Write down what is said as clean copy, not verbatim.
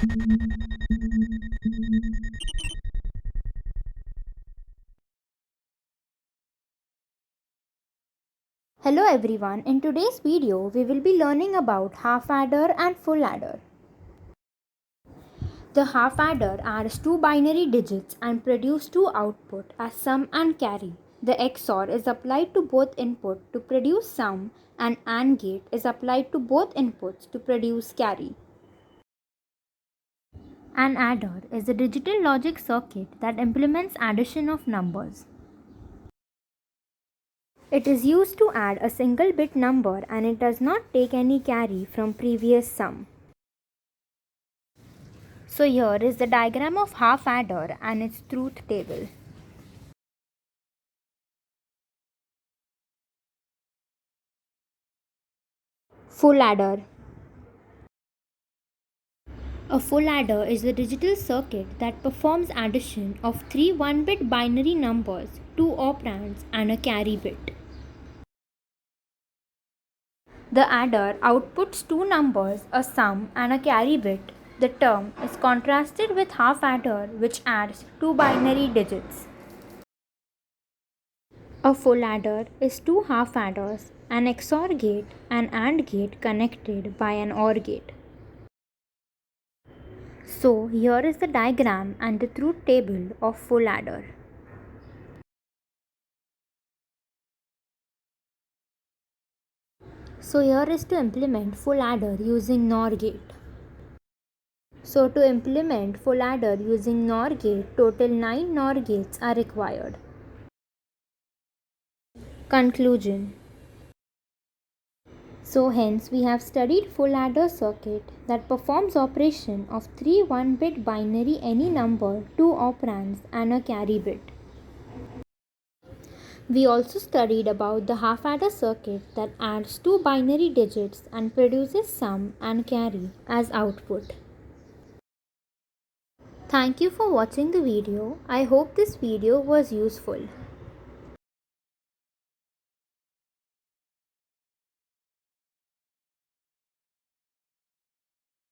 Hello everyone, in today's video we will be learning about half adder and full adder. The half adder adds two binary digits and produces two output as sum and carry. The XOR is applied to both input to produce sum and AND gate is applied to both inputs to produce carry. An adder is a digital logic circuit that implements addition of numbers. It is used to add a single bit number and it does not take any carry from previous sum. So here is the diagram of half adder and its truth table. Full adder. A full adder is a digital circuit that performs addition of three 1-bit binary numbers, two operands and a carry bit. The adder outputs two numbers, a sum and a carry bit. The term is contrasted with half adder, which adds two binary digits. A full adder is two half adders, an XOR gate and AND gate connected by an OR gate. So here is the diagram and the truth table of full adder. So here is to implement full adder using NOR gate. So to implement full adder using NOR gate, total 9 NOR gates are required. Conclusion. So hence we have studied full adder circuit that performs operation of three 1-bit binary any number, two operands and a carry bit. We also studied about the half adder circuit that adds two binary digits and produces sum and carry as output. Thank you for watching the video. I hope this video was useful.